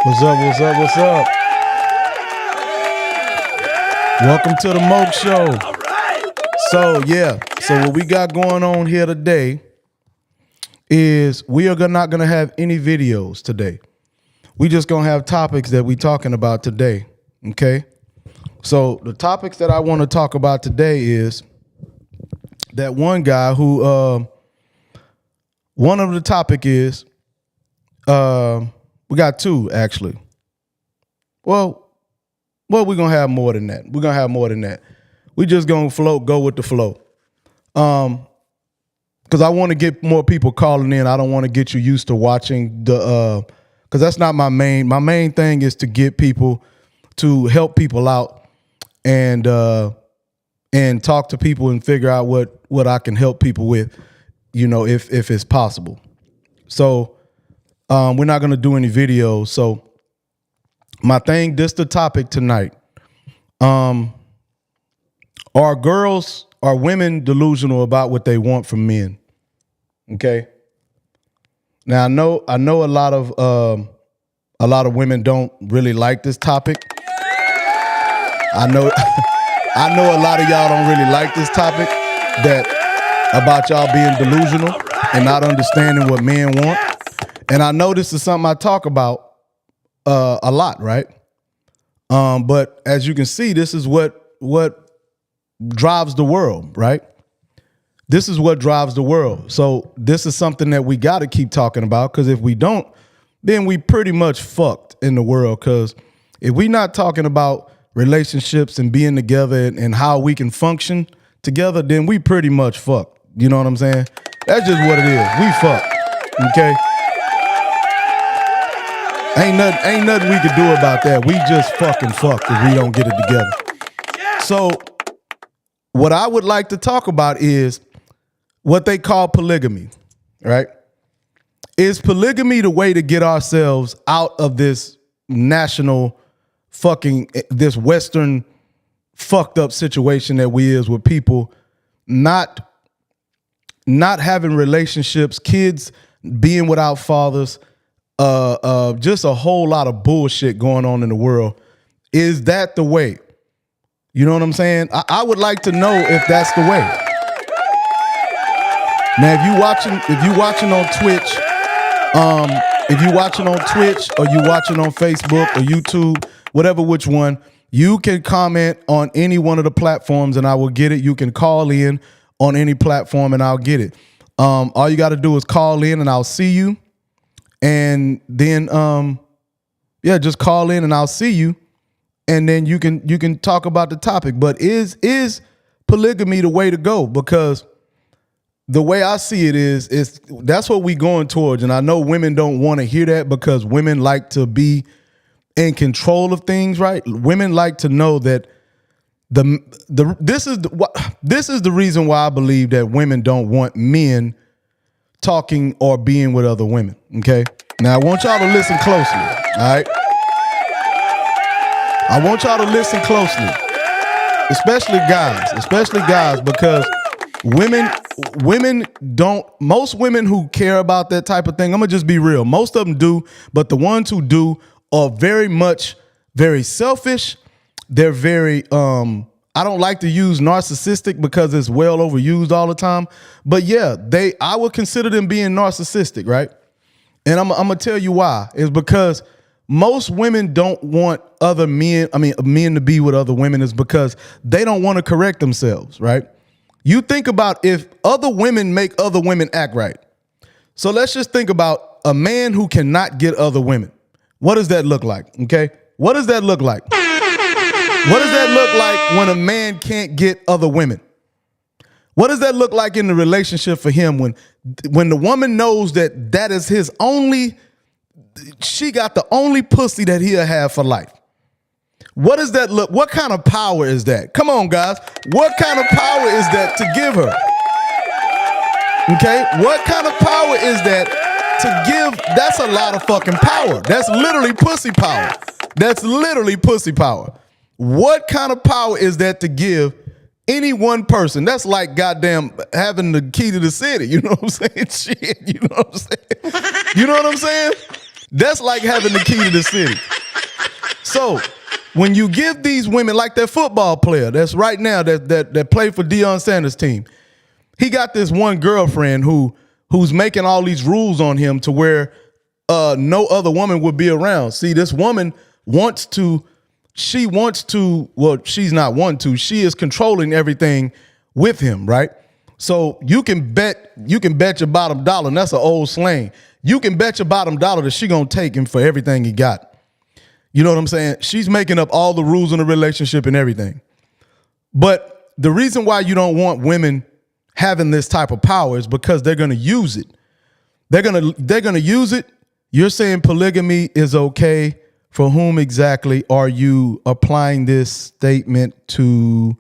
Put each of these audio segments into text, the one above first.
What's up, what's up, what's up? Welcome to the Moke Show. All right. So what we got going on here today is we are not going to have any videos today. We just going to have topics that we talking about today, okay? So the topics that I want to talk about today is that one guy who, one of the topic is, we got two, actually. Well, we're going to have more than that. We're going to have more than that. We just going to go with the flow. Because I want to get more people calling in. I don't want to get you used to watching the, because that's not my main. My main thing is to get people, to help people out and talk to people and figure out what I can help people with, you know, if it's possible. So, we're not going to do any videos. So this the topic tonight. Are women delusional about what they want from men? Okay. Now I know a lot of women don't really like this topic. I know a lot of y'all don't really like this topic about y'all being delusional and not understanding what men want. And I know this is something I talk about a lot, right? But as you can see, this is what drives the world, right? This is what drives the world. So this is something that we got to keep talking about, because if we don't, then we pretty much fucked in the world. Because if we not talking about relationships and being together and how we can function together, then we pretty much fucked. You know what I'm saying? That's just what it is. We fucked, okay? Ain't nothing we could do about that. We just fucking fucked if we don't get it together. So what I would like to talk about is what they call polygamy, right? Is polygamy the way to get ourselves out of this national this Western fucked up situation that we is with people not having relationships, kids being without fathers, just a whole lot of bullshit going on in the world? Is that the way? You know what I'm saying? I would like to know if that's the way. Now, if you watching on Twitch, or you watching on Facebook or YouTube, whatever which one, you can comment on any one of the platforms and I will get it. You can call in on any platform and I'll get it. All you got to do is call in and I'll see you. And then, just call in and I'll see you. And then you can talk about the topic. But is polygamy the way to go? Because the way I see it is that's what we going towards. And I know women don't want to hear that because women like to be in control of things, right? Women like to know that this is the reason why I believe that women don't want men talking or being with other women, okay? Now, I want y'all to listen closely, all right? I want y'all to listen closely, especially guys, because most women who care about that type of thing, I'm gonna just be real, most of them do, but the ones who do are very selfish. They're very, I don't like to use narcissistic because it's well overused all the time, but yeah, I would consider them being narcissistic, right? And I'm gonna tell you why. It's because most women don't want other men, men to be with other women, is because they don't want to correct themselves, right? You think about if other women make other women act right. So let's just think about a man who cannot get other women. What does that look like? Okay. What does that look like? What does that look like when a man can't get other women? What does that look like in the relationship for him when the woman knows that that is his only, she got the only pussy that he'll have for life? What does that look? What kind of power is that? Come on, guys. What kind of power is that to give her? Okay. What kind of power is that to give? That's a lot of fucking power. That's literally pussy power. That's literally pussy power. What kind of power is that to give any one person? That's like goddamn having the key to the city. You know what I'm saying? Shit. You know what I'm saying? You know what I'm saying? That's like having the key to the city. So when you give these women, like that football player that's right now that played for Deion Sanders' team, he got this one girlfriend who's making all these rules on him to where no other woman would be around. See, this woman wants to, well, she's not one to, she is controlling everything with him, right? So you can bet your bottom dollar, and that's an old slang. You can bet your bottom dollar that she gonna take him for everything he got. You know what I'm saying? She's making up all the rules in the relationship and everything. But the reason why you don't want women having this type of power is because they're gonna use it. They're gonna use it. You're saying polygamy is okay. For whom exactly are you applying this statement to?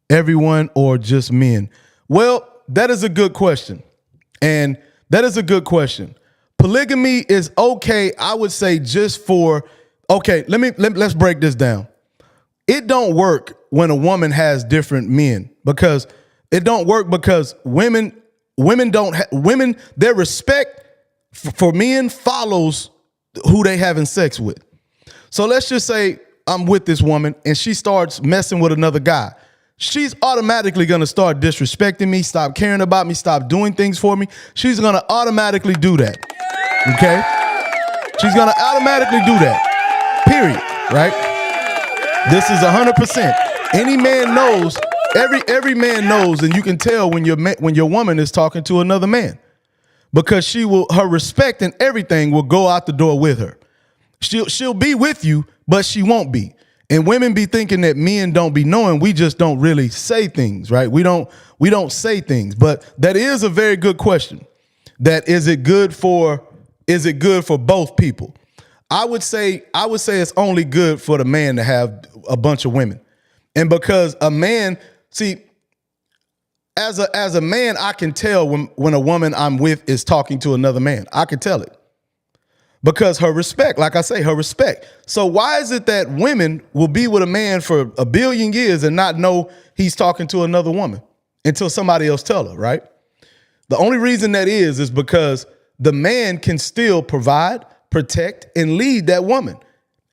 Everyone or just men? Well, that is a good question. And that is a good question. Polygamy is okay, I would say, just for, okay, let's break this down. It don't work when a woman has different men, because it don't work because women, their respect for men follows who they having sex with. So let's just say I'm with this woman and she starts messing with another guy. She's automatically going to start disrespecting me, stop caring about me, stop doing things for me. She's going to automatically do that. Okay? She's going to automatically do that. Period. Right? This is 100%. Any man knows, every man knows, and you can tell when your woman is talking to another man, because her respect and everything will go out the door with her. She'll be with you, but she won't be. And women be thinking that men don't be knowing. We just don't really say things, right? We don't say things. But that is a very good question. That is it good for both people? I would say it's only good for the man to have a bunch of women. And because a man, see, as a man, I can tell when a woman I'm with is talking to another man. I can tell it. Because her respect, like I say, her respect. So why is it that women will be with a man for 1 billion years and not know he's talking to another woman until somebody else tell her, right? The only reason that is because the man can still provide, protect, and lead that woman.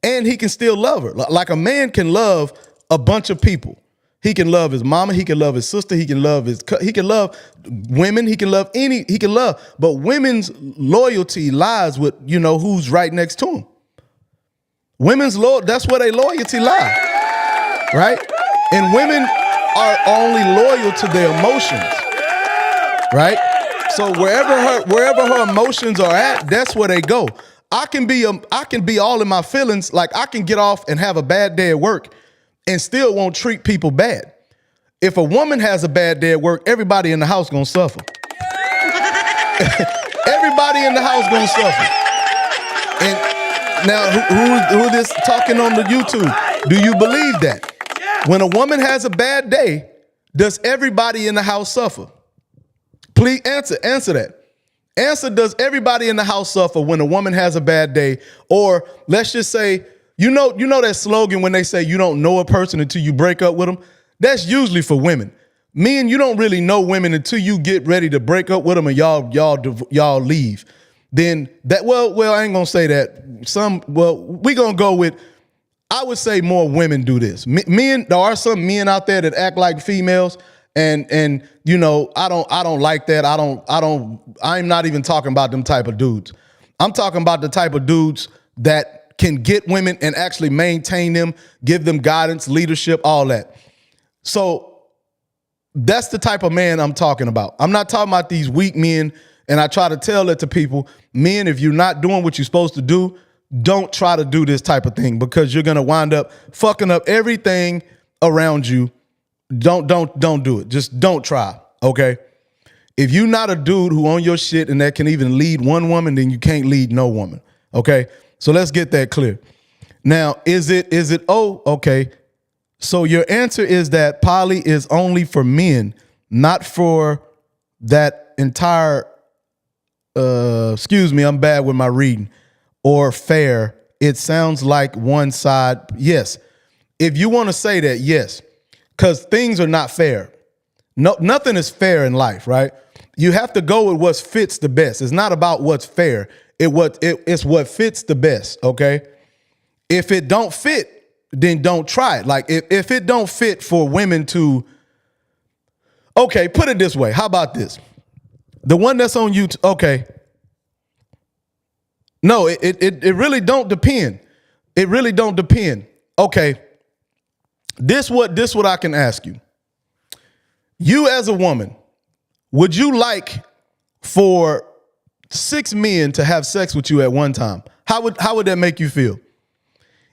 And he can still love her. Like a man can love a bunch of people. He can love his mama, he can love his sister, he can love women, he can love, but women's loyalty lies with, who's right next to him. That's where their loyalty lies, right? And women are only loyal to their emotions, right? So wherever her emotions are at, that's where they go. I can be all in my feelings, like I can get off and have a bad day at work and still won't treat people bad. If a woman has a bad day at work, everybody in the house gonna suffer. Everybody in the house gonna suffer. And now, who this talking on the YouTube? Do you believe that? When a woman has a bad day, does everybody in the house suffer? Please answer that. Answer, does everybody in the house suffer when a woman has a bad day? Or let's just say, you know that slogan when they say you don't know a person until you break up with them? That's usually for women. Men, you don't really know women until you get ready to break up with them and y'all leave. Then that, well, I ain't gonna say that. We gonna go with, I would say more women do this. Men, there are some men out there that act like females, and I don't like that. I'm not even talking about them type of dudes. I'm talking about the type of dudes that can get women and actually maintain them, give them guidance, leadership, all that. So that's the type of man I'm talking about. I'm not talking about these weak men, and I try to tell that to people. Men, if you're not doing what you're supposed to do, don't try to do this type of thing, because you're gonna wind up fucking up everything around you. Don't do it. Just don't try, okay? If you're not a dude who on your shit and that can even lead one woman, then you can't lead no woman, okay? So let's get that clear. Now, is it, oh, okay. So your answer is that poly is only for men, not for that entire, excuse me, I'm bad with my reading, or fair. It sounds like one side. Yes. If you want to say that, yes, because things are not fair. No, nothing is fair in life, right? You have to go with what fits the best. It's not about what's fair. It's what fits the best, okay? If it don't fit, then don't try it. Like if it don't fit for women to, okay, put it this way. How about this? The one that's on YouTube, okay. No, it really don't depend. It really don't depend. Okay. This what I can ask you. You as a woman, would you like for 6 men to have sex with you at one time? How would that make you feel?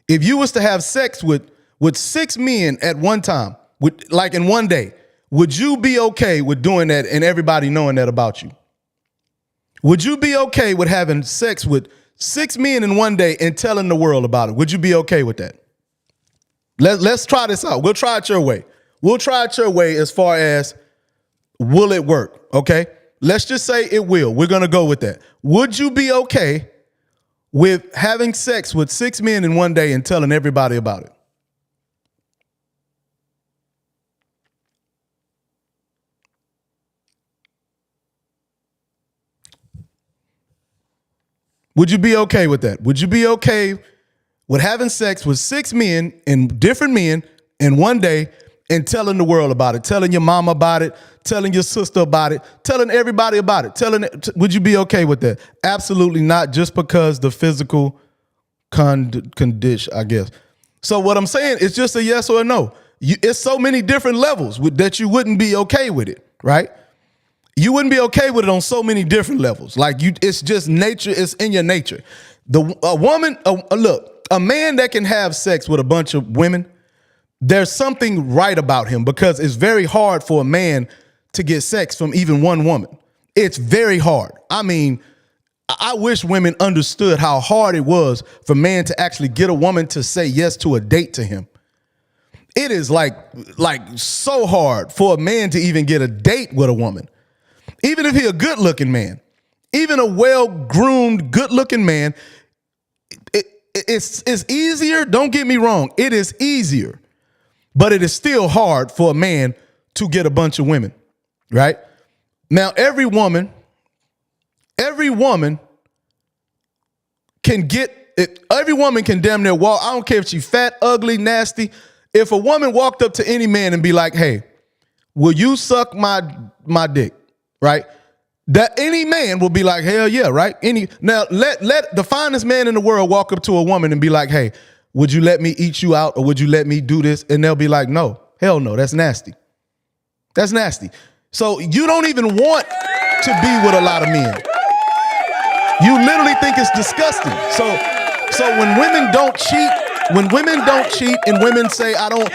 If you was to have sex with 6 men at one time, like in one day, would you be okay with doing that and everybody knowing that about you? Would you be okay with having sex with 6 men in one day and telling the world about it? Would you be okay with that? Let's try this out. We'll try it your way. We'll try it your way as far as will it work, okay? Let's just say it will. We're going to go with that. Would you be okay with having sex with 6 men in one day and telling everybody about it? Would you be okay with that? Would you be okay with having sex with 6 men and different men in one day and telling the world about it, telling your mama about it, telling your sister about it, telling everybody about it, would you be okay with that? Absolutely not, just because the physical condition, I guess. So what I'm saying is just a yes or a no. It's so many different levels that you wouldn't be okay with it, right? You wouldn't be okay with it on so many different levels. Like it's just nature. It's in your nature. A man that can have sex with a bunch of women, there's something right about him, because it's very hard for a man to get sex from even one woman. It's very hard. I mean, I wish women understood how hard it was for a man to actually get a woman to say yes to a date to him. It is like so hard for a man to even get a date with a woman. Even if he's a good-looking man, even a well-groomed, good-looking man, it's easier. Don't get me wrong. It is easier, but it is still hard for a man to get a bunch of women, right? Now, every woman can get it. Every woman can damn near walk. I don't care if she's fat, ugly, nasty. If a woman walked up to any man and be like, "Hey, will you suck my dick?" Right? That any man will be like, hell yeah, right? Now let the finest man in the world walk up to a woman and be like, hey, would you let me eat you out, or would you let me do this? And they'll be like, no, hell no, that's nasty. That's nasty. So you don't even want to be with a lot of men. You literally think it's disgusting. So when women don't cheat, and women say, I don't,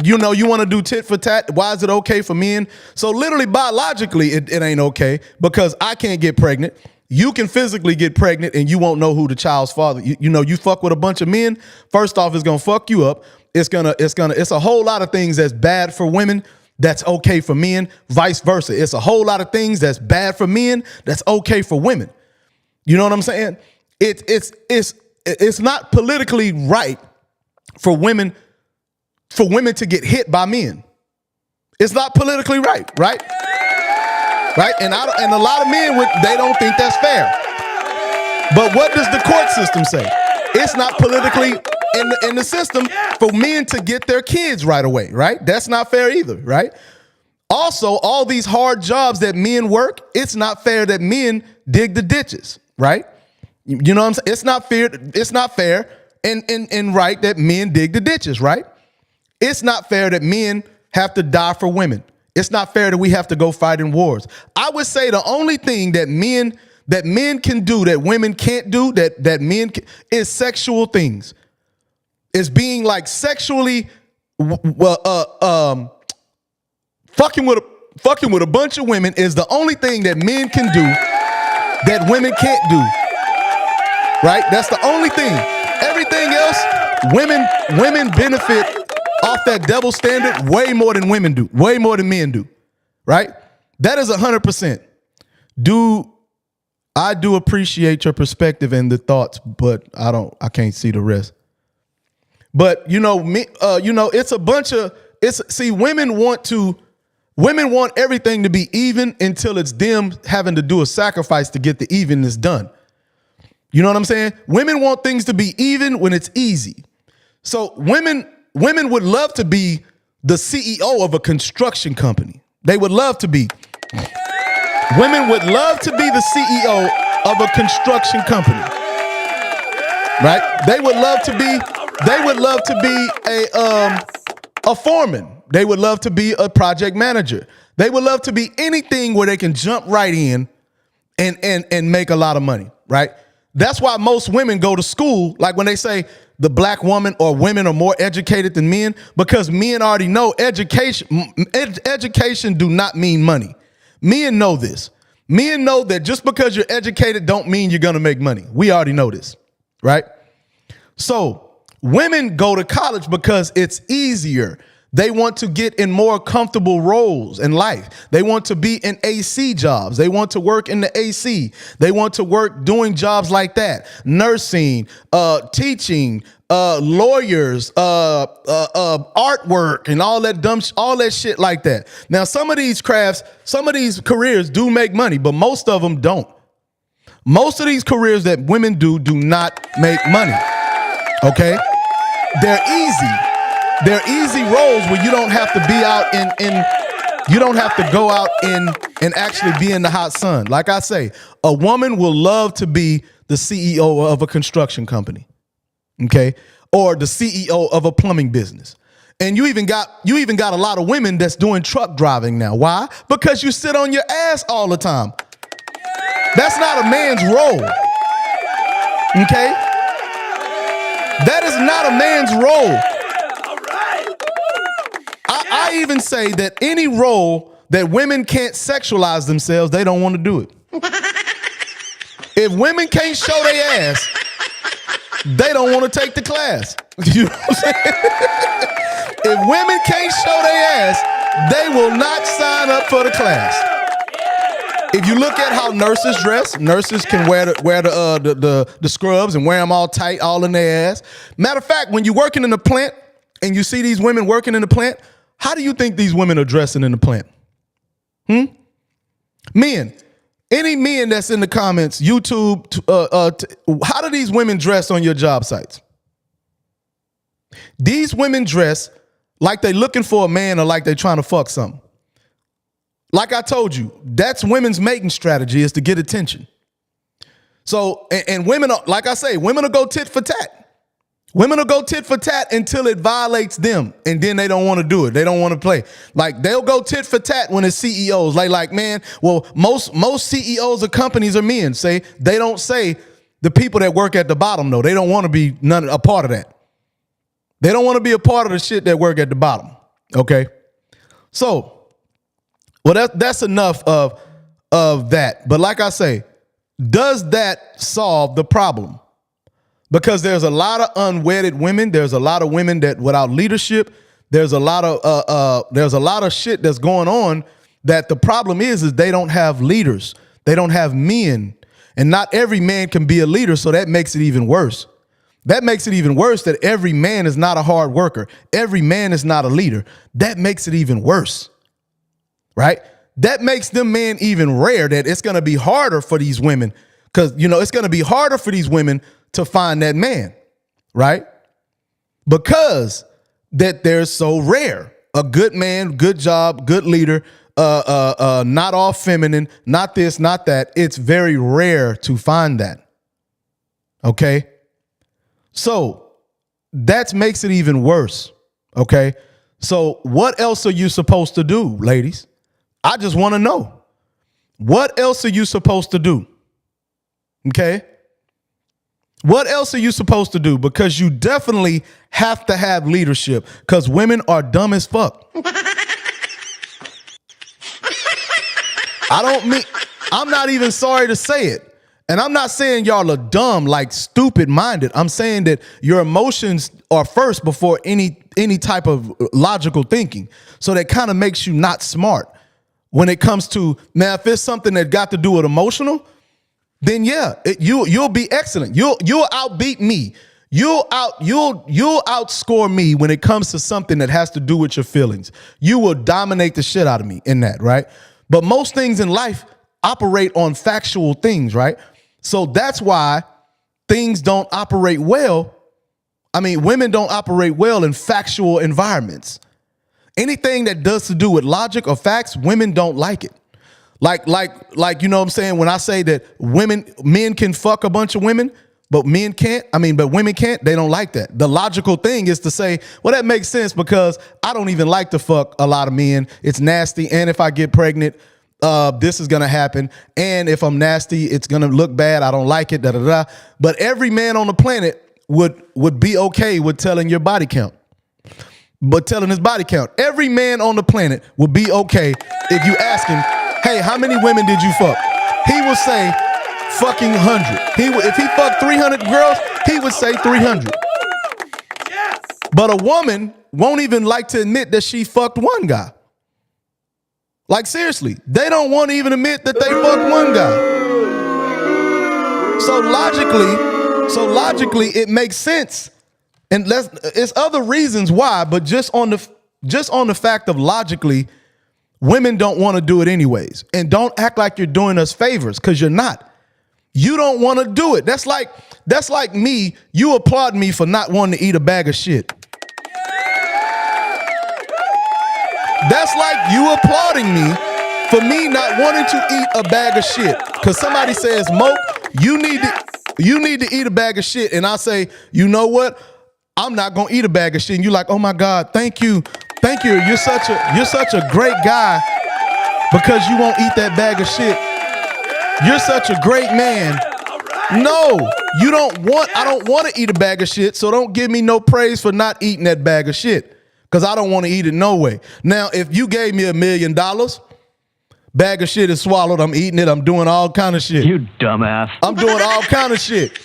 you want to do tit for tat, why is it okay for men? So literally biologically, it ain't okay, because I can't get pregnant. You can physically get pregnant and you won't know who the child's father. You fuck with a bunch of men. First off, it's going to fuck you up. It's a whole lot of things that's bad for women that's okay for men, vice versa. It's a whole lot of things that's bad for men that's okay for women. You know what I'm saying? It's not politically right for women to get hit by men. It's not politically right? Right? And a lot of men they don't think that's fair. But what does the court system say? It's not politically in the system for men to get their kids right away, right? That's not fair either, right? Also, all these hard jobs that men work, it's not fair that men dig the ditches, right? You know what I'm saying? It's not fair. It's not fair and right that men dig the ditches, right? It's not fair that men have to die for women. It's not fair that we have to go fight in wars. I would say the only thing that men can do that women can't do, that men can, is sexual things. Is being like sexually fucking with a bunch of women is the only thing that men can do that women can't do. Right? That's the only thing. Everything else, women benefit off that double standard way more than women do, way more than men do. Right? That is 100%. I do appreciate your perspective and the thoughts, but I can't see the rest. But it's a bunch of women want everything to be even until it's them having to do a sacrifice to get the evenness done. You know what I'm saying? Women want things to be even when it's easy. So women would love to be the CEO of a construction company. They would love to be. Women would love to be the CEO of a construction company. Right? They would love to be a foreman. They would love to be a project manager. They would love to be anything where they can jump right in and make a lot of money, right? That's why most women go to school. Like when they say the black woman or women are more educated than men, because men already know education do not mean money. Men know this. Men know that just because you're educated don't mean you're going to make money. We already know this, right? So women go to college because it's easier. They want to get in more comfortable roles in life. They want to be in AC jobs. They want to work in the AC. They want to work doing jobs like that. Nursing, teaching, lawyers, artwork, and all that shit like that. Now, some of these crafts, some of these careers do make money, but most of them don't. Most of these careers that women do not make money. Okay? They're easy. They're easy roles where you don't have to be out you don't have to go out and actually be in the hot sun. Like I say, a woman will love to be the CEO of a construction company. Okay? Or the CEO of a plumbing business. And you even got a lot of women that's doing truck driving now. Why? Because you sit on your ass all the time. That's not a man's role. Okay? That is not a man's role. I even say that any role that women can't sexualize themselves, they don't want to do it. If women can't show their ass, they don't want to take the class. You know what I'm saying? If women can't show their ass, they will not sign up for the class. If you look at how nurses dress, nurses can wear the scrubs and wear them all tight, all in their ass. Matter of fact, when you're working in the plant and you see these women working in the plant, how do you think these women are dressing in the plant? Men, any men that's in the comments, YouTube, how do these women dress on your job sites? These women dress like they looking for a man or like they trying to fuck something. Like I told you, that's women's mating strategy, is to get attention. So, and women, like I say, women will go tit for tat. Women will go tit for tat until it violates them, and then they don't want to do it. They don't want to play. Like they'll go tit for tat when it's CEOs. Like man, well, most CEOs of companies are men. They don't say the people that work at the bottom though. They don't want to be a part of that. They don't want to be a part of the shit that work at the bottom. Okay, so well that's enough of that. But like I say, does that solve the problem? Because there's a lot of unwedded women. There's a lot of women that without leadership. There's a lot of shit that's going on. That the problem is they don't have leaders. They don't have men, and not every man can be a leader. So that makes it even worse. That makes it even worse that every man is not a hard worker. Every man is not a leader. That makes it even worse, right? That makes them men even rare. That it's going to be harder for these women because it's going to be harder for these women to find that man, right? Because that they're so rare. A good man, good job, good leader, not all feminine, not this, not that. It's very rare to find that. Okay. So that makes it even worse. Okay. So what else are you supposed to do, ladies? I just want to know. What else are you supposed to do? Okay. What else are you supposed to do? Because you definitely have to have leadership because women are dumb as fuck. I'm not even sorry to say it. And I'm not saying y'all are dumb, like stupid minded. I'm saying that your emotions are first before any type of logical thinking. So that kind of makes you not smart when it comes to, now, if it's something that got to do with emotional, then yeah, you'll be excellent. You'll outbeat me. You'll outscore me when it comes to something that has to do with your feelings. You will dominate the shit out of me in that, right? But most things in life operate on factual things, right? So that's why things don't operate well. I mean, women don't operate well in factual environments. Anything that does to do with logic or facts, women don't like it. Like, you know what I'm saying? When I say that men can fuck a bunch of women, but women can't, they don't like that. The logical thing is to say, well, that makes sense because I don't even like to fuck a lot of men. It's nasty. And if I get pregnant, this is going to happen. And if I'm nasty, it's going to look bad. I don't like it. Da, da, da. But every man on the planet would be okay with telling your body count. But telling his body count. Every man on the planet would be okay if you ask him, hey, how many women did you fuck? He will say fucking 100. If he fucked 300 girls, he would say 300. Yes. But a woman won't even like to admit that she fucked one guy. Like seriously, they don't want to even admit that they fucked one guy. So logically, it makes sense. And it's other reasons why, but just on the fact of logically, women don't want to do it anyways. And don't act like you're doing us favors, because you're not. You don't want to do it. That's like me. You applaud me for not wanting to eat a bag of shit. That's like you applauding me for me not wanting to eat a bag of shit. Because somebody says, Moke, you need to eat a bag of shit. And I say, you know what? I'm not gonna eat a bag of shit. And you're like, oh my God, thank you. Thank you. You're such a great guy because you won't eat that bag of shit. You're such a great man. No, I don't want to eat a bag of shit, so don't give me no praise for not eating that bag of shit. Because I don't want to eat it no way. Now, if you gave me $1 million, bag of shit is swallowed, I'm eating it, I'm doing all kind of shit. You dumbass. I'm doing all kind of shit.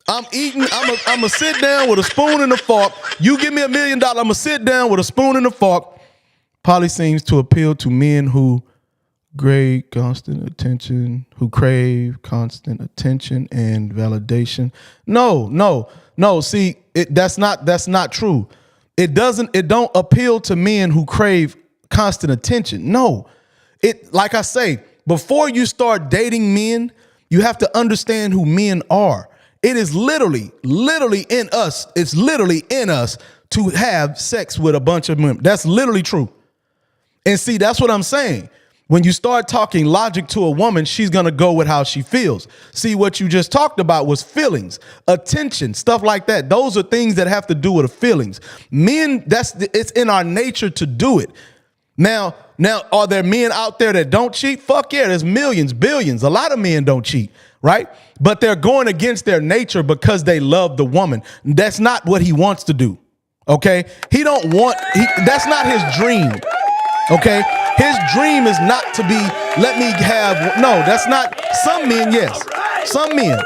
I'm eating, I'm going to sit down with a spoon and a fork. You give me $1 million, I'm going to sit down with a spoon and a fork. Probably seems to appeal to men who crave constant attention and validation. No. See, that's not true. It don't appeal to men who crave constant attention. No. Like I say, before you start dating men, you have to understand who men are. It is literally in us. It's literally in us to have sex with a bunch of women. That's literally true. And see, that's what I'm saying. When you start talking logic to a woman, she's going to go with how she feels. See, what you just talked about was feelings, attention, stuff like that. Those are things that have to do with the feelings. Men, it's in our nature to do it. Now, are there men out there that don't cheat? Fuck yeah, there's millions, billions. A lot of men don't cheat, right? But they're going against their nature because they love the woman. That's not what he wants to do, okay? That's not his dream, okay? His dream is not to be, that's not, some men, yes. Some men.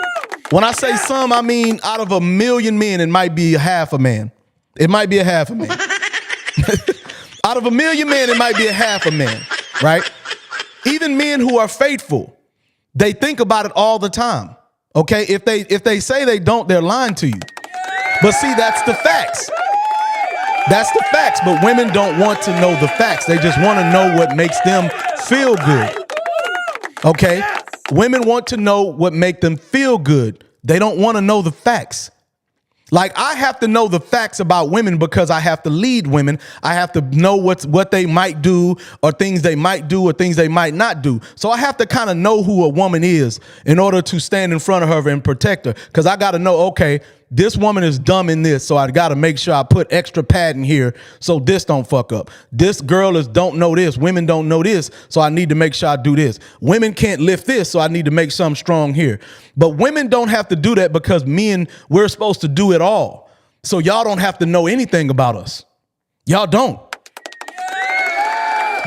When I say some, I mean out of 1 million men, it might be half a man. It might be a half a man. Out of 1 million men, it might be a half a man, right? Even men who are faithful, they think about it all the time, okay? If they say they don't, they're lying to you. But see, that's the facts. That's the facts, but women don't want to know the facts. They just want to know what makes them feel good, okay? Women want to know what makes them feel good. They don't want to know the facts. Like, I have to know the facts about women because I have to lead women. I have to know what they might do, or things they might do, or things they might not do. So I have to kind of know who a woman is in order to stand in front of her and protect her. Because I got to know, okay, this woman is dumb in this, so I got to make sure I put extra padding here so this don't fuck up. This girl don't know this. Women don't know this, so I need to make sure I do this. Women can't lift this, so I need to make something strong here. But women don't have to do that because we're supposed to do it all. So y'all don't have to know anything about us. Y'all don't.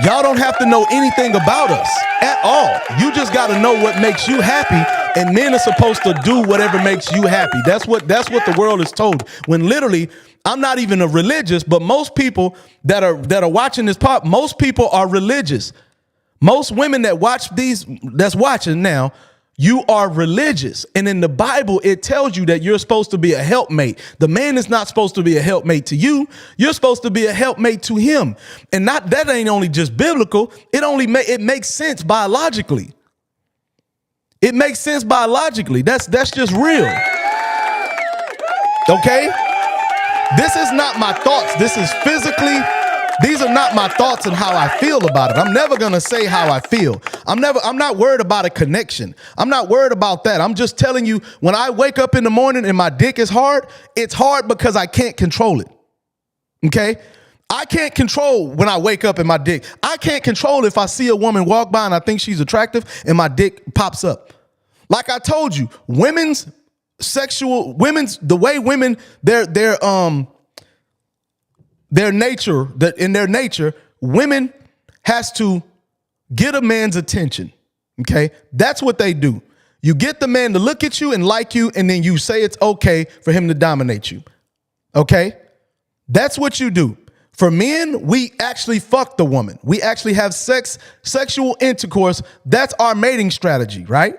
Y'all don't have to know anything about us at all. You just got to know what makes you happy, and men are supposed to do whatever makes you happy. That's what the world is told. When literally, I'm not even a religious, but most people that are watching this part, most people are religious. Most women that watch that's watching now, you are religious. And in the Bible, it tells you that you're supposed to be a helpmate. The man is not supposed to be a helpmate to you. You're supposed to be a helpmate to him. And that ain't only just biblical. It makes sense biologically. It makes sense biologically. That's just real. Okay? This is not my thoughts. This is physically. These are not my thoughts and how I feel about it. I'm never going to say how I feel. I'm not worried about a connection. I'm not worried about that. I'm just telling you, when I wake up in the morning and my dick is hard, it's hard because I can't control it. Okay? I can't control when I wake up and my dick. I can't control if I see a woman walk by and I think she's attractive and my dick pops up. Like I told you, the way women, in their nature, women has to get a man's attention. Okay? That's what they do. You get the man to look at you and like you, and then you say it's okay for him to dominate you. Okay? That's what you do. For men, we actually fuck the woman. We actually have sexual intercourse. That's our mating strategy, right?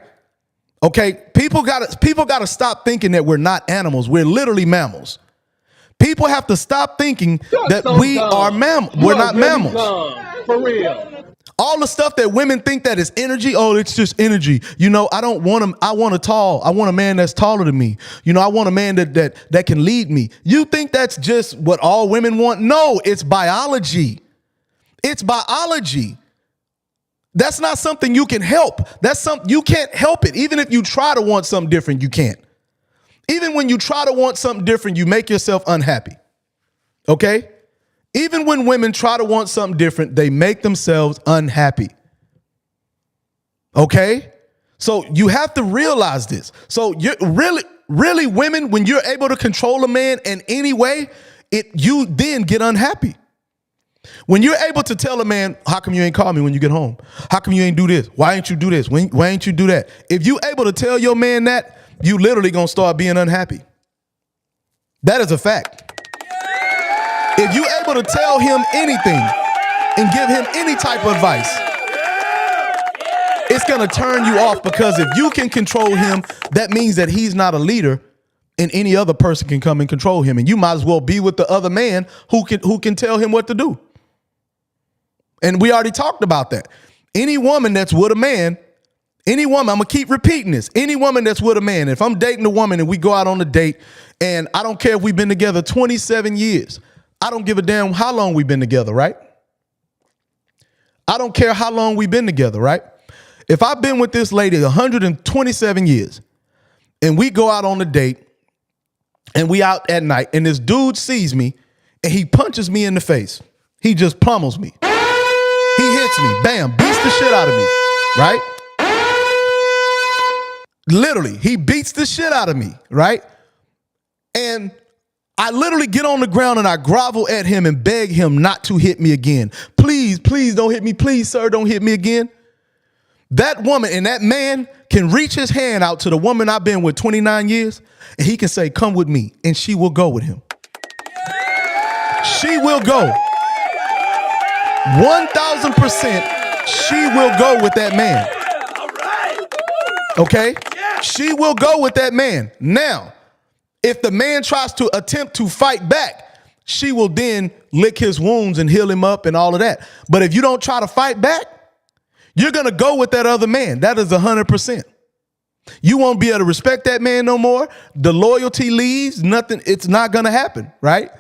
Okay? People gotta stop thinking that we're not animals. We're literally mammals. People have to stop thinking that we are mammals. We're not mammals. For real. All the stuff that women think that is energy, oh, it's just energy. You know, I want a man that's taller than me. You know, I want a man that can lead me. You think that's just what all women want? No, it's biology. It's biology. That's not something you can help. You can't help it. Even if you try to want something different, you can't. Even when you try to want something different, you make yourself unhappy. Okay? Even when women try to want something different, they make themselves unhappy. Okay? So you have to realize this. So you're really women, when you're able to control a man in any way, you then get unhappy. When you're able to tell a man, how come you ain't call me when you get home? How come you ain't do this? Why ain't you do this? Why ain't you do that? If you able to tell your man that, you literally gonna start being unhappy. That is a fact. If you able to tell him anything and give him any type of advice, it's gonna turn you off, because if you can control him, that means that he's not a leader and any other person can come and control him. And you might as well be with the other man who can tell him what to do. And we already talked about that. Any woman that's with a man, I'm going to keep repeating this. Any woman that's with a man, if I'm dating a woman and we go out on a date, and I don't care if we've been together 27 years, I don't give a damn how long we've been together, right? I don't care how long we've been together, right? If I've been with this lady 127 years and we go out on a date and we out at night and this dude sees me and he punches me in the face, he just pummels me. He hits me, bam, beats the shit out of me, right? Literally, he beats the shit out of me, right? And I literally get on the ground and I grovel at him and beg him not to hit me again. Please, please don't hit me. Please, sir, don't hit me again. That woman and that man can reach his hand out to the woman I've been with 29 years, and he can say, come with me, and she will go with him. She will go. 1,000% she will go with that man. Okay? She will go with that man. Now, if the man tries to attempt to fight back, she will then lick his wounds and heal him up and all of that. But if you don't try to fight back, you're going to go with that other man. That is 100%. You won't be able to respect that man no more. The loyalty leaves, nothing, it's not gonna happen, right?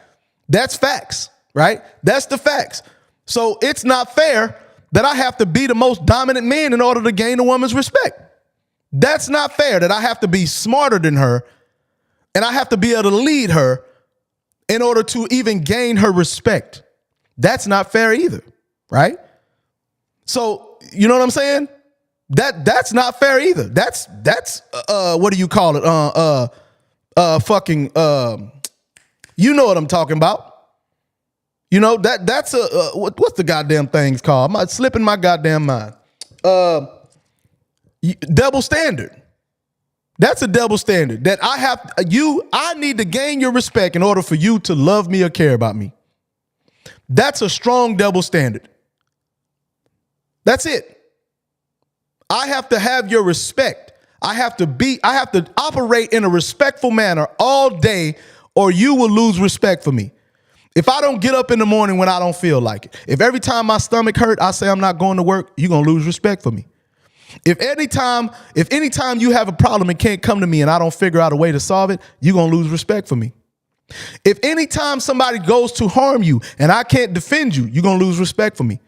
That's facts, right? That's the facts. So it's not fair that I have to be the most dominant man in order to gain a woman's respect. That's not fair that I have to be smarter than her and I have to be able to lead her in order to even gain her respect. That's not fair either, right? So, you know what I'm saying? That's not fair either. That's what do you call it? You know what I'm talking about. You know, that's what's the goddamn thing's called? I'm slipping my goddamn mind. Double standard. That's a double standard that I need to gain your respect in order for you to love me or care about me. That's a strong double standard. That's it. I have to have your respect. I have to operate in a respectful manner all day, or you will lose respect for me. If I don't get up in the morning when I don't feel like it, if every time my stomach hurt, I say I'm not going to work, you're going to lose respect for me. If anytime you have a problem and can't come to me and I don't figure out a way to solve it, you're going to lose respect for me. If anytime somebody goes to harm you and I can't defend you, you're going to lose respect for me.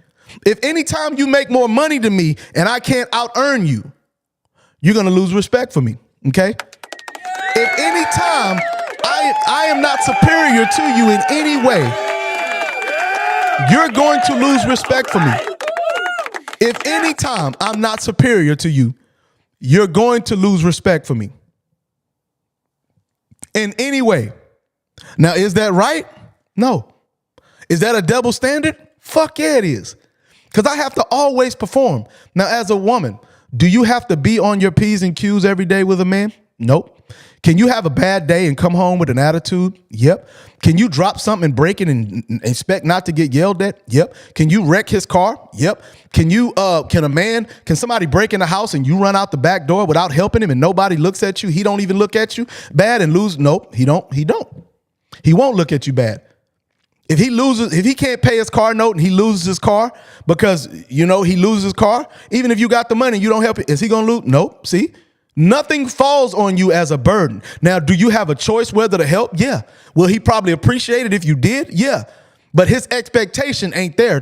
If anytime you make more money than me and I can't out-earn you, you're going to lose respect for me, okay? If anytime I am not superior to you in any way, you're going to lose respect for me. If anytime I'm not superior to you, you're going to lose respect for me. In any way. Now, is that right? No. Is that a double standard? Fuck yeah, it is. Because I have to always perform. Now, as a woman, do you have to be on your P's and Q's every day with a man? Nope. Can you have a bad day and come home with an attitude? Yep. Can you drop something and break it and expect not to get yelled at? Yep. Can you wreck his car? Yep. Can somebody break in the house and you run out the back door without helping him and nobody looks at you? He don't even look at you bad and lose? Nope, he don't. He won't look at you bad. If he can't pay his car note and he loses his car because, he loses his car, even if you got the money, you don't help it, is he going to lose? Nope. See? Nothing falls on you as a burden. Now, do you have a choice whether to help? Yeah. Will he probably appreciate it if you did? Yeah. But his expectation ain't there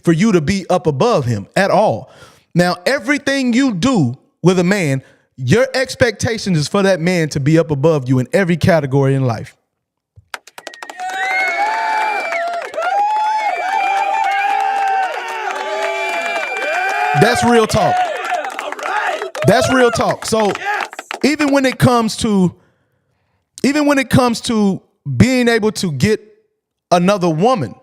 for you to be up above him at all. Now, everything you do with a man, your expectation is for that man to be up above you in every category in life. That's real talk. That's real talk. So even when it comes to being able to get another woman,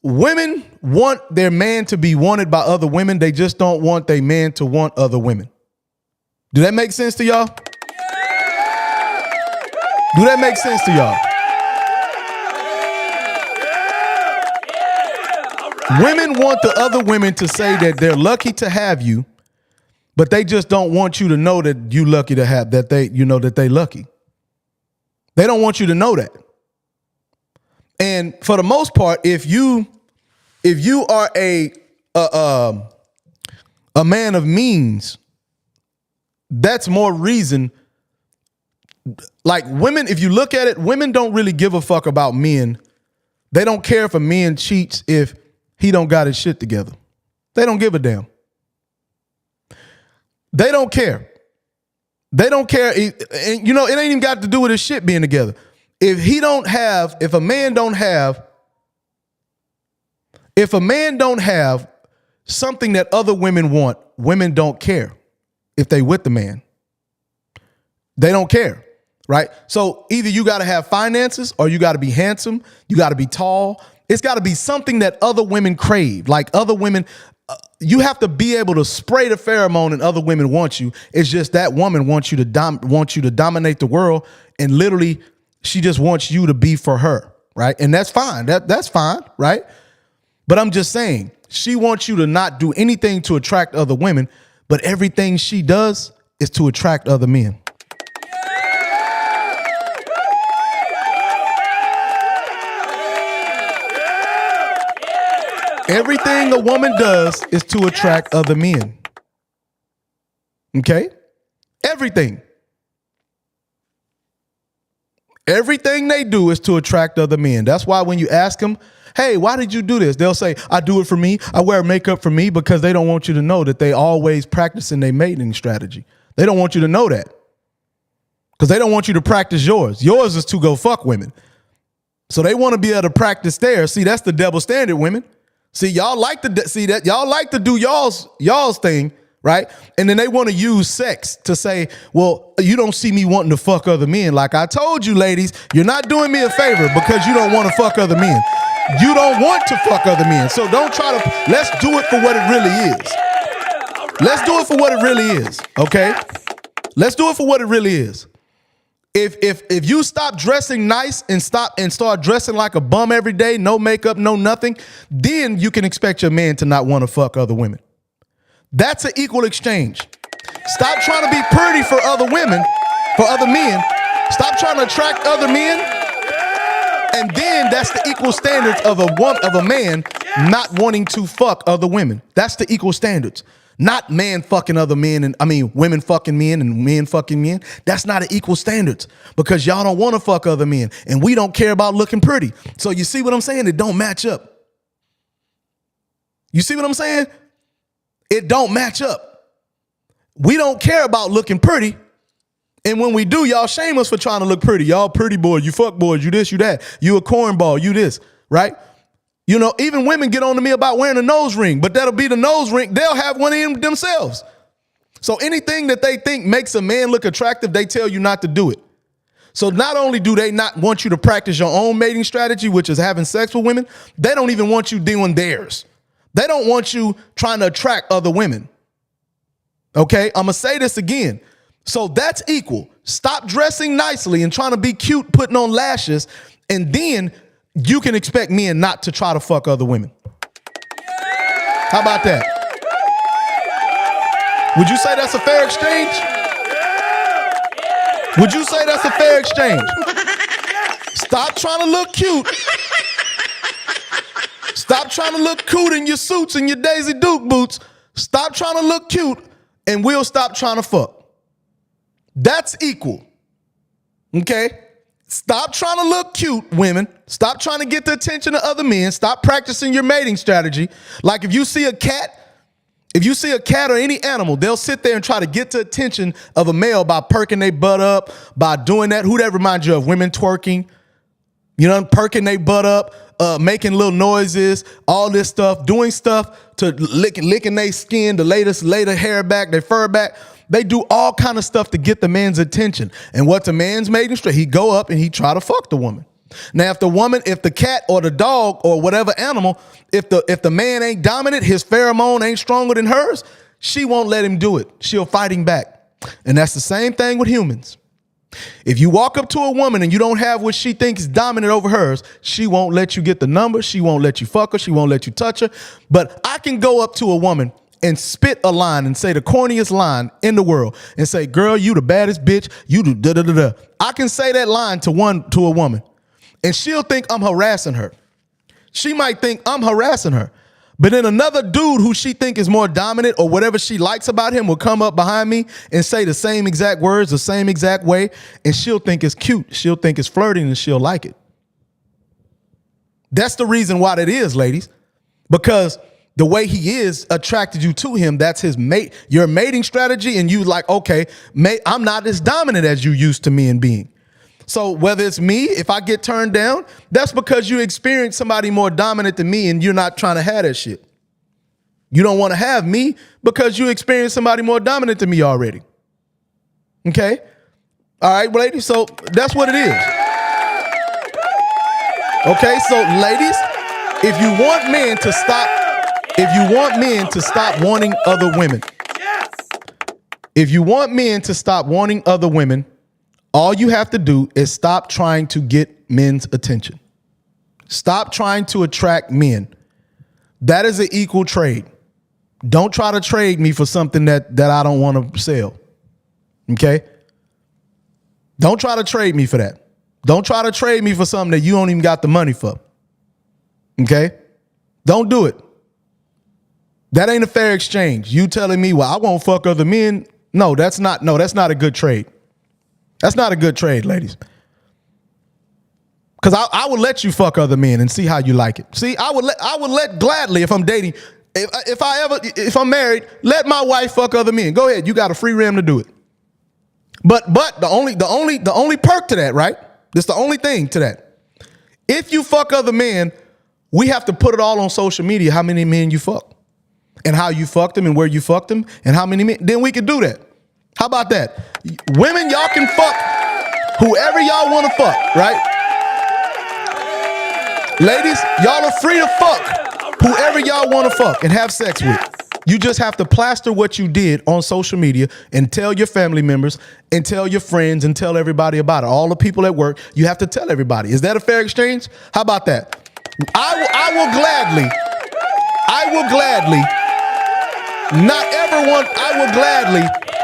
women want their man to be wanted by other women. They just don't want their man to want other women. Do that make sense to y'all? Do that make sense to y'all? Women want the other women to say that they're lucky to have you, but they just don't want you to know that you lucky to have that they lucky. They don't want you to know that. And for the most part, if you are a man of means, that's more reason. Like women, if you look at it, women don't really give a fuck about men. They don't care if a man cheats if he don't got his shit together. They don't give a damn. They don't care. They don't care. And it ain't even got to do with his shit being together. If a man don't have something that other women want, women don't care if they with the man. They don't care, right? So either you got to have finances or you got to be handsome. You got to be tall. It's got to be something that other women crave. Like other women, you have to be able to spray the pheromone and other women want you. It's just that woman wants you to dominate the world, and literally she just wants you to be for her, right? And that's fine. That's fine, right? But I'm just saying, she wants you to not do anything to attract other women, but everything she does is to attract other men. Everything a woman does is to attract other men. Okay? Everything. Everything they do is to attract other men. That's why when you ask them, hey, why did you do this? They'll say, I do it for me. I wear makeup for me, because they don't want you to know that they always practicing their mating strategy. They don't want you to know that, because they don't want you to practice yours. Yours is to go fuck women. So they want to be able to practice theirs. See, that's the double standard, women. See, y'all like to see that. Y'all like to do y'all's thing, right? And then they want to use sex to say, well, you don't see me wanting to fuck other men. Like I told you, ladies, you're not doing me a favor because you don't want to fuck other men. You don't want to fuck other men. So don't try to, let's do it for what it really is. Let's do it for what it really is, okay? Let's do it for what it really is. If you stop dressing nice and start dressing like a bum every day, no makeup, no nothing, then you can expect your man to not want to fuck other women. That's an equal exchange. Stop trying to be pretty for other women, for other men. Stop trying to attract other men. And then that's the equal standards of a man not wanting to fuck other women. That's the equal standards. Not man fucking other men, and women fucking men and men fucking men. That's not an equal standards, because y'all don't want to fuck other men and we don't care about looking pretty. So you see what I'm saying? It don't match up. You see what I'm saying? It don't match up. We don't care about looking pretty. And when we do, y'all shame us for trying to look pretty. Y'all pretty boys, you fuck boys, you this, you that. You a cornball, you this, right? You know, even women get on to me about wearing a nose ring, but that'll be the nose ring. They'll have one in themselves. So anything that they think makes a man look attractive, they tell you not to do it. So not only do they not want you to practice your own mating strategy, which is having sex with women, they don't even want you doing theirs. They don't want you trying to attract other women. Okay, I'm going to say this again. So that's equal. Stop dressing nicely and trying to be cute, putting on lashes, and then you can expect men not to try to fuck other women. How about that? Would you say that's a fair exchange? Would you say that's a fair exchange? Stop trying to look cute. Stop trying to look cute in your suits and your Daisy Duke boots. Stop trying to look cute, and we'll stop trying to fuck. That's equal. Okay? Stop trying to look cute, women. Stop trying to get the attention of other men. Stop practicing your mating strategy. Like if you see a cat or any animal, they'll sit there and try to get the attention of a male by perking their butt up, by doing that. Who that reminds you of? Women twerking, perking their butt up, making little noises, all this stuff, doing stuff to licking their skin, to lay their hair back, their fur back. They do all kind of stuff to get the man's attention. And what's a man's mating strategy? He go up and he try to fuck the woman. Now, if the cat or the dog or whatever animal, if the man ain't dominant, his pheromone ain't stronger than hers, she won't let him do it. She'll fight him back. And that's the same thing with humans. If you walk up to a woman and you don't have what she thinks is dominant over hers, she won't let you get the number. She won't let you fuck her. She won't let you touch her. But I can go up to a woman and spit a line and say the corniest line in the world and say, girl, you the baddest bitch. You do da da da da. I can say that line to a woman and she'll think I'm harassing her. She might think I'm harassing her. But then another dude who she think is more dominant or whatever she likes about him will come up behind me and say the same exact words, the same exact way, and she'll think it's cute. She'll think it's flirting and she'll like it. That's the reason why that is, ladies, because the way he is attracted you to him, that's his mate, your mating strategy, and you like, okay, mate, I'm not as dominant as you used to me in being. So whether it's me, if I get turned down, that's because you experience somebody more dominant than me and you're not trying to have that shit. You don't want to have me because you experience somebody more dominant than me already. Okay? All right, ladies, so that's what it is. Okay, so ladies, if you want men to stop wanting other women, if you want men to stop wanting other women, all you have to do is stop trying to get men's attention. Stop trying to attract men. That is an equal trade. Don't try to trade me for something that I don't want to sell. Okay? Don't try to trade me for that. Don't try to trade me for something that you don't even got the money for. Okay? Don't do it. That ain't a fair exchange. You telling me, well, I won't fuck other men. No, that's not a good trade. That's not a good trade, ladies. Because I would let you fuck other men and see how you like it. See, I would let gladly if I'm dating. If I'm married, let my wife fuck other men. Go ahead, you got a free rim to do it. But the only perk to that, right? This the only thing to that. If you fuck other men, we have to put it all on social media. How many men you fuck, and how you fucked them, and where you fucked them, and how many men. Then we can do that. How about that? Women, y'all can fuck whoever y'all want to fuck, right? Ladies, y'all are free to fuck whoever y'all want to fuck and have sex with. You just have to plaster what you did on social media and tell your family members and tell your friends and tell everybody about it. All the people at work, you have to tell everybody. Is that a fair exchange? How about that? I will gladly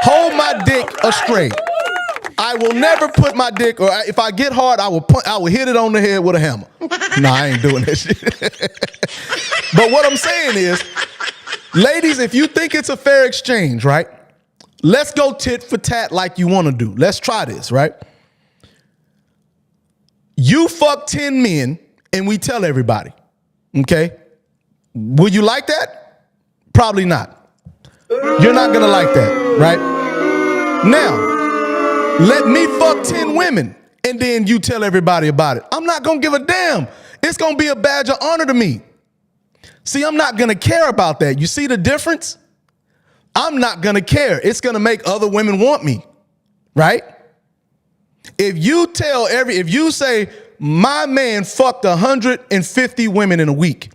hold my dick astray. I will never put my dick, or if I get hard, I will hit it on the head with a hammer. Nah, I ain't doing that shit. But what I'm saying is, ladies, if you think it's a fair exchange, right? Let's go tit for tat like you want to do. Let's try this, right? You fuck 10 men and we tell everybody, okay? Will you like that? Probably not. You're not going to like that, right? Now, let me fuck 10 women and then you tell everybody about it. I'm not going to give a damn. It's going to be a badge of honor to me. See, I'm not going to care about that. You see the difference? I'm not going to care. It's going to make other women want me, right? If you say my man fucked 150 women in a week,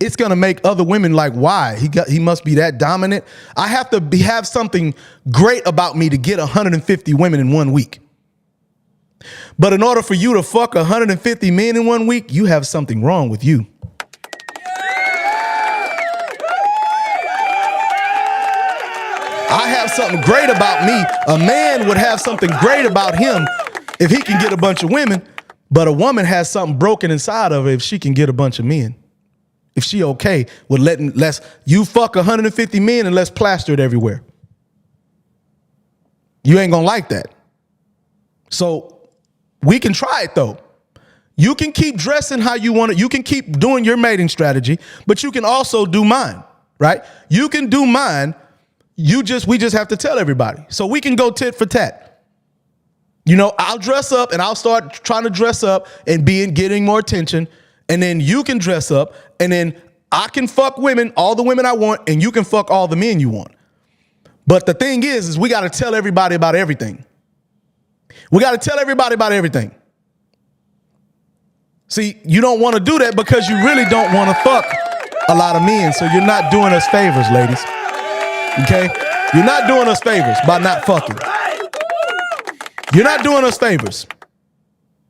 it's going to make other women like, why? He must be that dominant. I have to have something great about me to get 150 women in 1 week. But in order for you to fuck 150 men in 1 week, you have something wrong with you. I have something great about me. A man would have something great about him if he can get a bunch of women, but a woman has something broken inside of her if she can get a bunch of men. If she okay with let's you fuck 150 men and let's plaster it everywhere. You ain't gonna like that. So we can try it though. You can keep dressing how you want it. You can keep doing your mating strategy, but you can also do mine, right? You can do mine. We just have to tell everybody. So we can go tit for tat. You know, I'll dress up and I'll start trying to dress up and getting more attention. And then you can dress up and then I can fuck women, all the women I want, and you can fuck all the men you want. But the thing is we got to tell everybody about everything. We got to tell everybody about everything. See, you don't want to do that because you really don't want to fuck a lot of men. So you're not doing us favors, ladies. Okay? You're not doing us favors by not fucking. You're not doing us favors.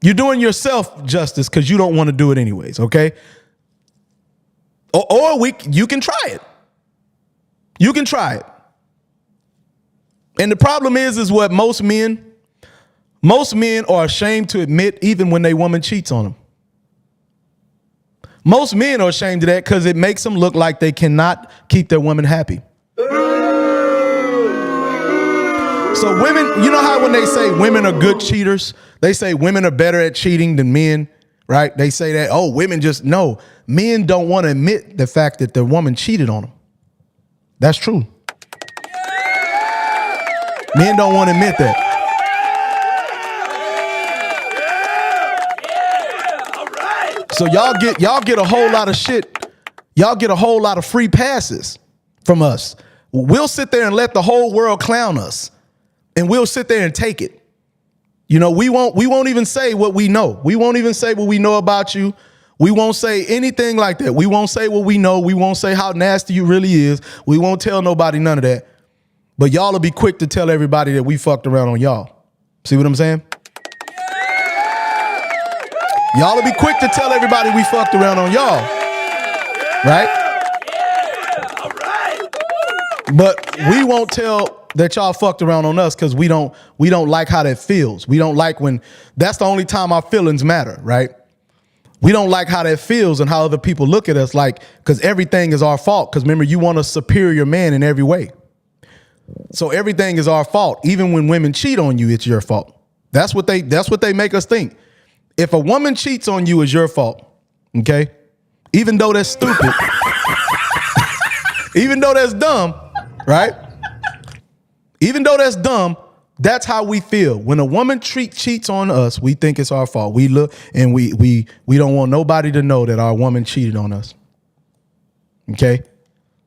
You're doing yourself justice because you don't want to do it anyways, okay? Or you can try it. You can try it. And the problem is what most men are ashamed to admit even when their woman cheats on them. Most men are ashamed of that because it makes them look like they cannot keep their woman happy. So women, you know how when they say women are good cheaters, they say women are better at cheating than men, right? They say that, oh, women just, no. Men don't want to admit the fact that their woman cheated on them. That's true. Men don't want to admit that. So y'all get a whole lot of shit. Y'all get a whole lot of free passes from us. We'll sit there and let the whole world clown us. And we'll sit there and take it. You know, we won't even say what we know. We won't even say what we know about you. We won't say anything like that. We won't say what we know. We won't say how nasty you really is. We won't tell nobody none of that. But y'all will be quick to tell everybody that we fucked around on y'all. See what I'm saying? Y'all will be quick to tell everybody we fucked around on y'all. Right? But we won't tell that y'all fucked around on us because we don't like how that feels. We don't like when that's the only time our feelings matter, right? We don't like how that feels and how other people look at us, like, because everything is our fault. Because remember, you want a superior man in every way. So everything is our fault. Even when women cheat on you, it's your fault. That's what they make us think. If a woman cheats on you, it's your fault. Okay? Even though that's stupid. Even though that's dumb, right? Even though that's dumb, that's how we feel. When a woman cheats on us, we think it's our fault. We look and we don't want nobody to know that our woman cheated on us. Okay?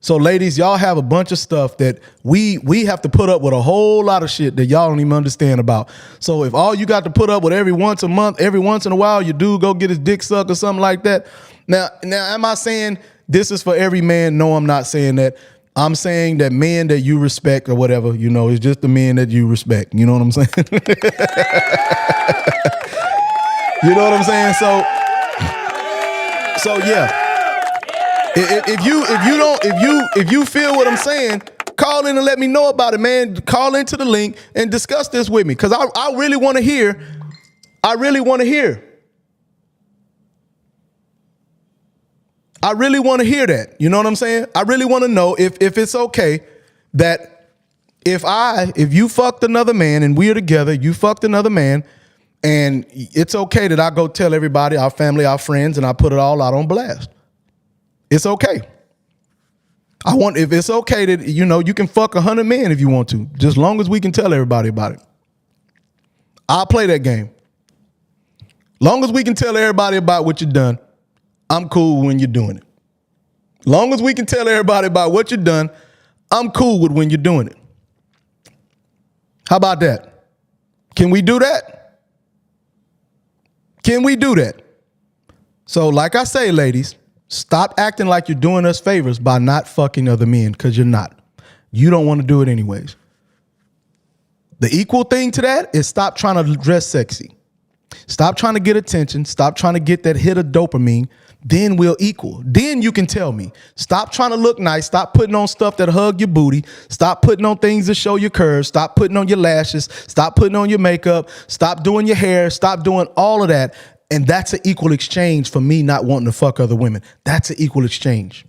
So ladies, y'all have a bunch of stuff that we have to put up with a whole lot of shit that y'all don't even understand about. So if all you got to put up with every once a month, every once in a while, your dude go get his dick sucked or something like that. Now, am I saying this is for every man? No, I'm not saying that. I'm saying that men that you respect or whatever, you know, it's just the men that you respect. You know what I'm saying? You know what I'm saying? So yeah. If you feel what I'm saying, call in and let me know about it, man. Call into the link and discuss this with me, because I really want to hear. I really want to hear that. You know what I'm saying? I really want to know if it's okay that if you fucked another man and we're together, you fucked another man, and it's okay that I go tell everybody, our family, our friends, and I put it all out on blast. It's okay. If it's okay that, you know, you can fuck 100 men if you want to, just long as we can tell everybody about it. I'll play that game. Long as we can tell everybody about what you've done, I'm cool when you're doing it. Long as we can tell everybody about what you've done, I'm cool with when you're doing it. How about that? Can we do that? Can we do that? So like I say, ladies, stop acting like you're doing us favors by not fucking other men, because you're not. You don't want to do it anyways. The equal thing to that is stop trying to dress sexy. Stop trying to get attention. Stop trying to get that hit of dopamine. Then we'll equal. Then you can tell me. Stop trying to look nice. Stop putting on stuff that hug your booty. Stop putting on things that show your curves. Stop putting on your lashes. Stop putting on your makeup. Stop doing your hair. Stop doing all of that. And that's an equal exchange for me not wanting to fuck other women. That's an equal exchange.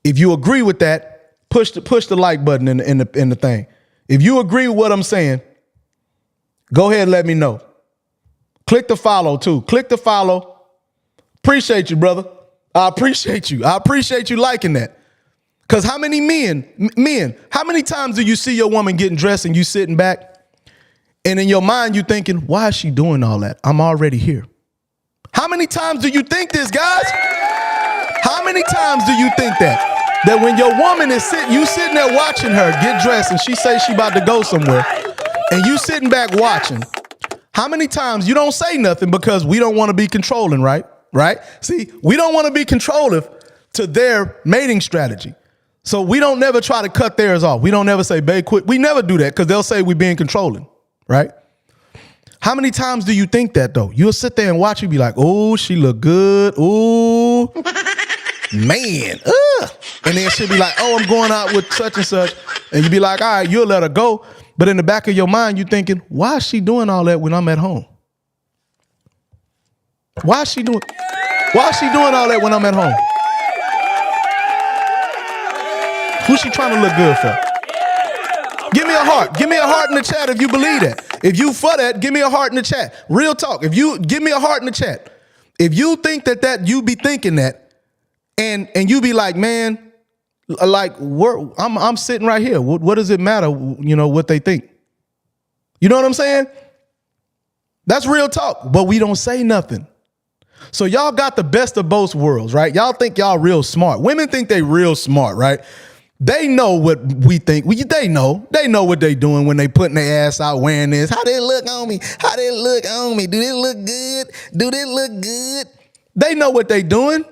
If you agree with that, push the like button in the thing. If you agree with what I'm saying, go ahead and let me know. Click the follow too. Click the follow. Appreciate you, brother. I appreciate you. I appreciate you liking that. Because how many men, how many times do you see your woman getting dressed and you sitting back? And in your mind, you thinking, why is she doing all that? I'm already here. How many times do you think this, guys? How many times do you think that? That when your woman is sitting there watching her get dressed and she says she about to go somewhere, and you sitting back watching, how many times you don't say nothing because we don't want to be controlling, right? Right? See, we don't want to be controlling to their mating strategy. So we don't never try to cut theirs off. We don't never say, babe, quit. We never do that because they'll say we're being controlling. Right? How many times do you think that though? You'll sit there and watch you be like, oh, she look good. Oh, man. And then she'll be like, oh, I'm going out with such and such. And you be like, all right, you'll let her go. But in the back of your mind, you're thinking, why is she doing all that when I'm at home? Why is she doing all that when I'm at home? Who's she trying to look good for? Give me a heart. Give me a heart in the chat if you believe that. If you for that, give me a heart in the chat. Real talk. If you give me a heart in the chat. If you think that you be thinking that, and you be like, man, like I'm sitting right here. What does it matter? You know what they think. You know what I'm saying? That's real talk. But we don't say nothing. So y'all got the best of both worlds, right? Y'all think y'all real smart. Women think they real smart, right? They know what we think. They know what they doing when they putting their ass out wearing this. How they look on me? How they look on me? Do they look good? Do they look good? They know what they doing.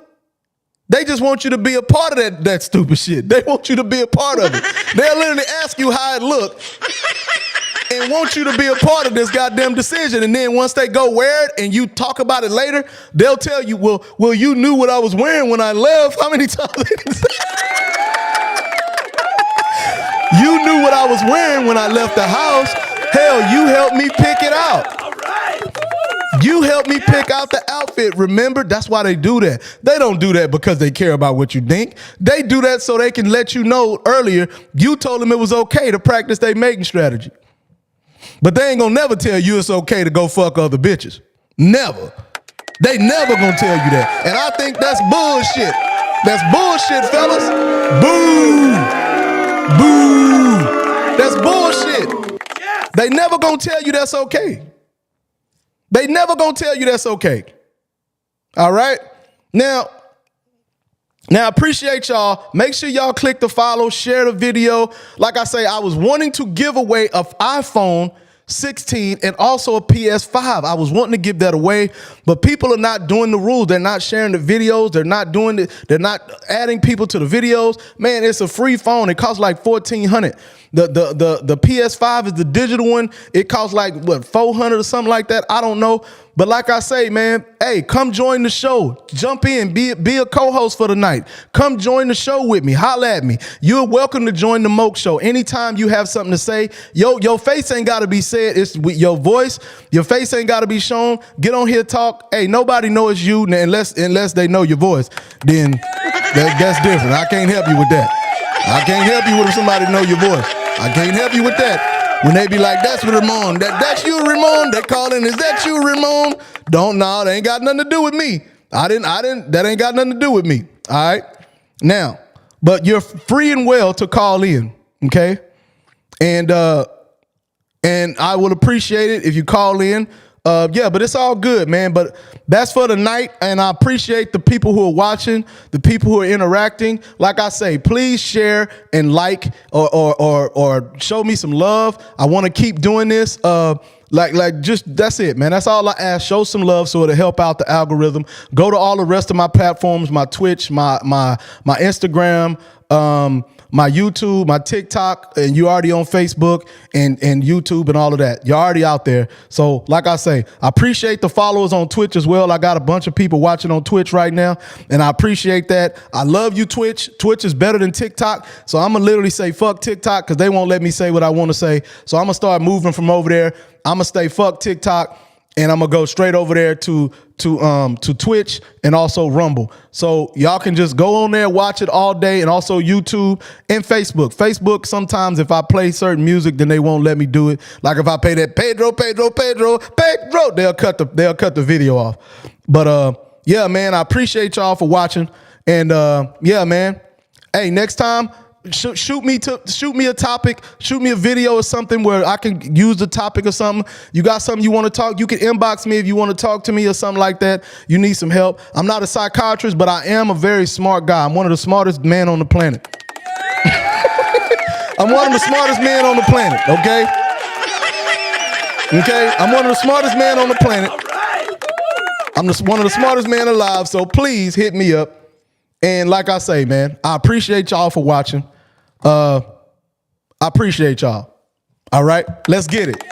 They just want you to be a part of that stupid shit. They want you to be a part of it. They'll literally ask you how it look and want you to be a part of this goddamn decision. And then once they go wear it and you talk about it later, they'll tell you, well, you knew what I was wearing when I left. How many times they can say? You knew what I was wearing when I left the house. Hell, you helped me pick it out. You helped me pick out the outfit. Remember, that's why they do that. They don't do that because they care about what you think. They do that so they can let you know earlier you told them it was okay to practice their mating strategy. But they ain't gonna never tell you it's okay to go fuck other bitches. Never. They never gonna tell you that. And I think that's bullshit. That's bullshit, fellas. Boo. Boo. That's bullshit. They never gonna tell you that's okay. They never gonna tell you that's okay. All right? Now, appreciate y'all. Make sure y'all click the follow, share the video. Like I say, I was wanting to give away an iPhone 16 and also a PS5. I was wanting to give that away, but people are not doing the rules. They're not sharing the videos. They're not doing it. They're not adding people to the videos. Man, it's a free phone. It costs like $1,400. The PS5 is the digital one. It costs like what, $400 or something like that. I don't know. But like I say, man, hey, come join the show. Jump in, be a co-host for the night. Come join the show with me. Holla at me. You're welcome to join the Moke Show. Anytime you have something to say, your face ain't got to be said. It's with your voice. Your face ain't got to be shown. Get on here, talk. Hey, nobody knows you unless they know your voice. Then that's different. I can't help you with that. I can't help you with if somebody know your voice. I can't help you with that. When they be like, that's Ramon. That's you, Ramon. They calling, is that you, Ramon? That ain't got nothing to do with me. That ain't got nothing to do with me. All right. Now, but you're free and well to call in. Okay. And I will appreciate it if you call in. Yeah, but it's all good, man. But that's for the night, and I appreciate the people who are watching, the people who are interacting. Like I say, please share and like or show me some love. I want to keep doing this. Just that's it, man. That's all I ask. Show some love so it'll help out the algorithm. Go to all the rest of my platforms, my Twitch, my Instagram, my YouTube, my TikTok, and you're already on Facebook and YouTube and all of that. You're already out there. So like I say, I appreciate the followers on Twitch as well. I got a bunch of people watching on Twitch right now, and I appreciate that. I love you, Twitch. Twitch is better than TikTok. So I'm going to literally say fuck TikTok because they won't let me say what I want to say. So I'm going to start moving from over there. I'm going to stay fuck TikTok, and I'm going to go straight over there to Twitch and also Rumble. So y'all can just go on there, watch it all day, and also YouTube and Facebook. Facebook, sometimes if I play certain music, then they won't let me do it. Like if I play that Pedro, they'll cut the video off. But yeah, man, I appreciate y'all for watching. And yeah, man. Hey, next time, shoot me a topic, shoot me a video or something where I can use the topic or something. You got something you want to talk, you can inbox me if you want to talk to me or something like that. You need some help. I'm not a psychiatrist, but I am a very smart guy. I'm one of the smartest men on the planet. I'm one of the smartest men on the planet, okay? Okay? I'm one of the smartest men on the planet. I'm one of the smartest men alive, so please hit me up. And like I say, man, I appreciate y'all for watching. I appreciate y'all. All right, let's get it.